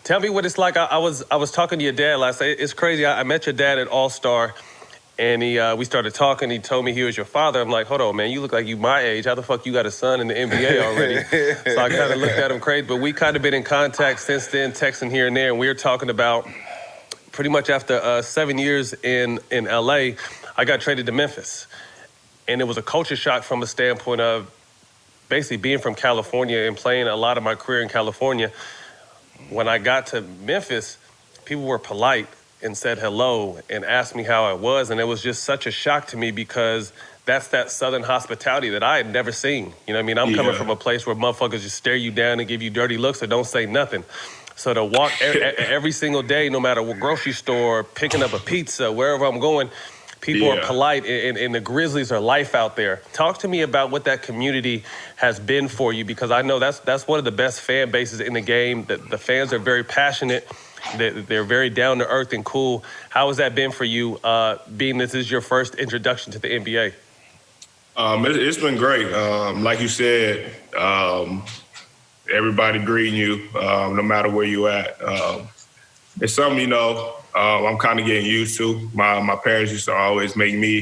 Tell me what it's like. I was talking to your dad last night. It's crazy. I met your dad at All-Star, and we started talking. He told me he was your father. I'm like, hold on, man. You look like you my age. How the fuck you got a son in the NBA already? So I kind of looked at him crazy. But we kind of been in contact since then, texting here and there. And we were talking about pretty much after 7 years in LA, I got traded to Memphis. And it was a culture shock from a standpoint of basically being from California and playing a lot of my career in California. When I got to Memphis, people were polite and said hello and asked me how I was. And it was just such a shock to me because that's that Southern hospitality that I had never seen. You know what I mean? I'm coming from a place where motherfuckers just stare you down and give you dirty looks or don't say nothing. So to walk every single day, no matter what grocery store, picking up a pizza, wherever I'm going, people are polite, and the Grizzlies are life out there. Talk to me about what that community has been for you, because I know that's one of the best fan bases in the game. The fans are very passionate. They're very down to earth and cool. How has that been for you, being this is your first introduction to the NBA? It's been great. Like you said, everybody greeting you, no matter where you at. It's something, I'm kind of getting used to. My parents used to always make me,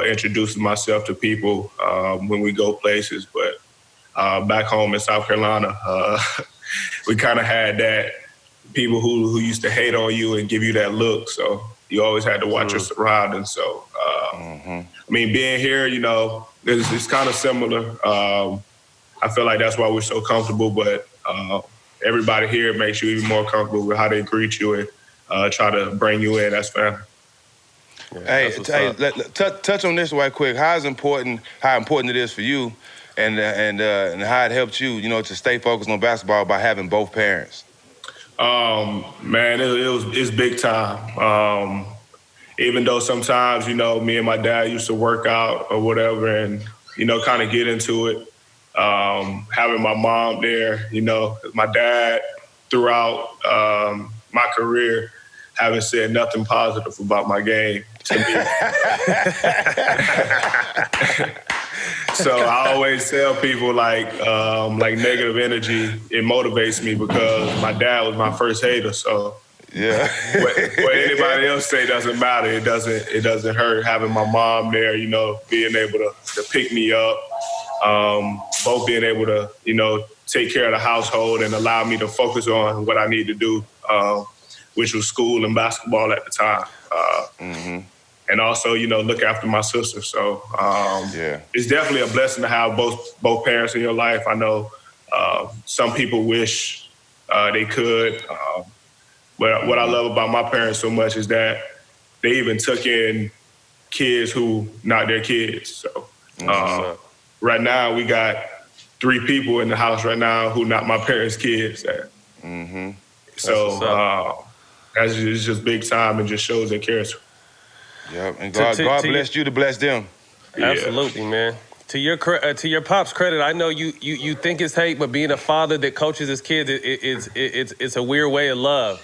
introducing myself to people when we go places. But back home in South Carolina, we kind of had that people who used to hate on you and give you that look. So you always had to watch your surroundings. So, I mean, being here, it's kind of similar. I feel like that's why we're so comfortable, but everybody here makes you even more comfortable with how they greet you and try to bring you in as family. Yeah, touch on this right quick. How important it is for you, and how it helped you, to stay focused on basketball by having both parents. Man, it's big time. Even though sometimes, me and my dad used to work out or whatever, and kind of get into it. Having my mom there, my dad throughout my career haven't said nothing positive about my game to me. So I always tell people like negative energy, it motivates me because my dad was my first hater. So yeah, what anybody else say doesn't matter. It doesn't hurt having my mom there, being able to pick me up. Both being able to, take care of the household and allow me to focus on what I need to do, which was school and basketball at the time. And also, look after my sister. So it's definitely a blessing to have both parents in your life. I know some people wish they could. But what I love about my parents so much is that they even took in kids who not their kids. So right now we got 3 people in the house right now who not my parents' kids. So that's just big time and just shows their character. Yeah, and God blessed you to bless them. Absolutely, man. To your pop's credit, I know you think it's hate, but being a father that coaches his kids, it's a weird way of love.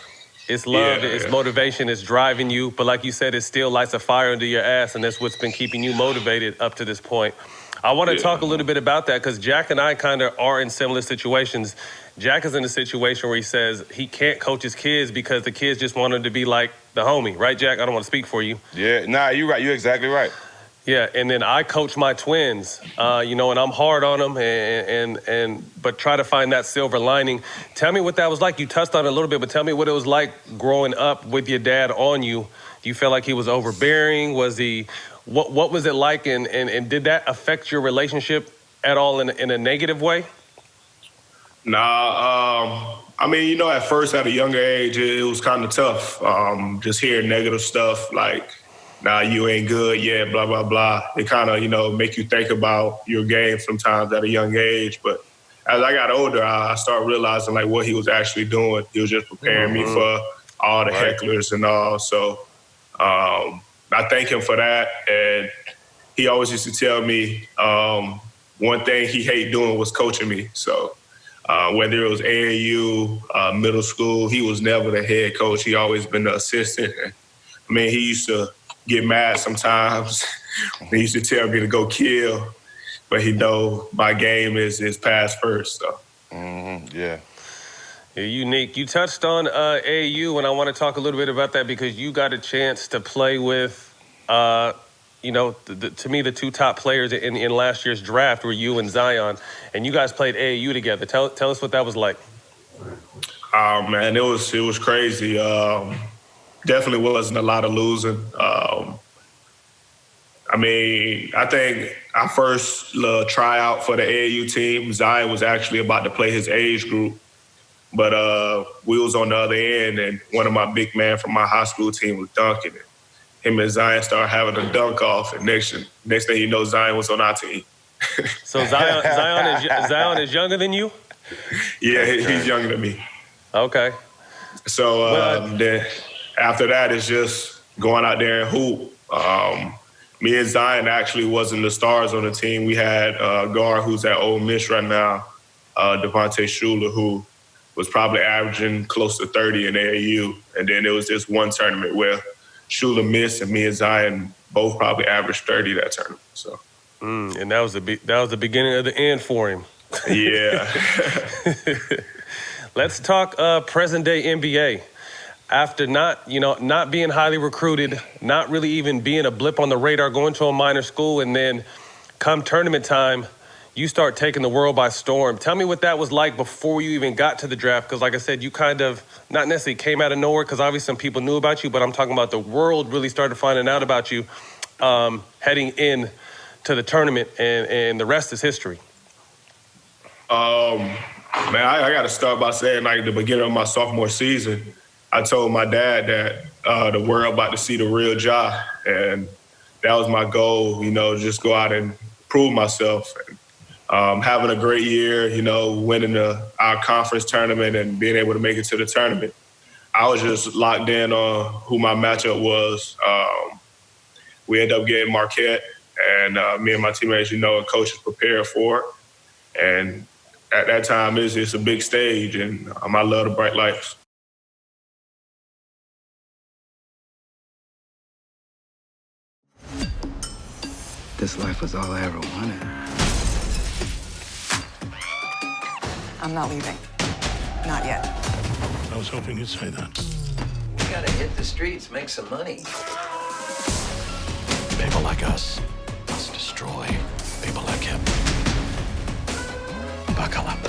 It's love, it's motivation, it's driving you. But like you said, it still lights a fire under your ass, and that's what's been keeping you motivated up to this point. I want to talk a little bit about that because Jack and I kind of are in similar situations. Jack is in a situation where he says he can't coach his kids because the kids just want him to be like the homie. Right, Jack? I don't want to speak for you. Yeah, nah, you're right. You're exactly right. Yeah, and then I coach my twins, and I'm hard on them, but try to find that silver lining. Tell me what that was like. You touched on it a little bit, but tell me what it was like growing up with your dad on you. Do you feel like he was overbearing? Was he? What was it like, and did that affect your relationship at all in a negative way? Nah, I mean, at first at a younger age, it was kind of tough. Just hearing negative stuff like, nah, you ain't good yet, blah, blah, blah. It kind of, make you think about your game sometimes at a young age. But as I got older, I started realizing like what he was actually doing. He was just preparing me for all the hecklers and all. So I thank him for that. And he always used to tell me one thing he hated doing was coaching me. So whether it was AAU, middle school, he was never the head coach. He always been the assistant. I mean, he used to get mad sometimes. He used to tell me to go kill, but he know my game is pass first. So. Yeah. Yeah, unique. You touched on AAU, and I want to talk a little bit about that because you got a chance to play with, to me, the two top players in last year's draft were you and Zion, and you guys played AAU together. Tell us what that was like. Oh man, it was crazy. Definitely wasn't a lot of losing. I think our first tryout for the AAU team, Zion was actually about to play his age group. But we was on the other end, and one of my big men from my high school team was dunking it. Him and Zion started having a dunk off, and next thing you know, Zion was on our team. So Zion is younger than you? Yeah, he's younger than me. Okay. So then after that, it's just going out there and hoop. Me and Zion actually wasn't the stars on the team. We had a guard who's at Ole Miss right now, Devontae Schuler, who was probably averaging close to 30 in AAU. And then there was this one tournament where Schuler missed, and me and Zion both probably averaged 30 that tournament. So, and that was the beginning of the end for him. Yeah. Let's talk present day NBA. After not being highly recruited, not really even being a blip on the radar, going to a minor school, and then come tournament time, you start taking the world by storm. Tell me what that was like before you even got to the draft, because like I said, you kind of not necessarily came out of nowhere, because obviously some people knew about you, but I'm talking about the world really started finding out about you heading in to the tournament, and the rest is history. Man, I got to start by saying, like, the beginning of my sophomore season, I told my dad that the world about to see the real Ja, and that was my goal, just go out and prove myself. And, having a great year, winning our conference tournament and being able to make it to the tournament. I was just locked in on who my matchup was. We ended up getting Marquette, and me and my teammates, and coaches prepared for it. And at that time, it's a big stage, and I love the bright lights. This life was all I ever wanted. I'm not leaving. Not yet. I was hoping you'd say that. You gotta hit the streets, make some money. People like us must destroy people like him. Buckle up.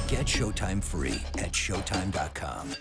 Get Showtime free at Showtime.com.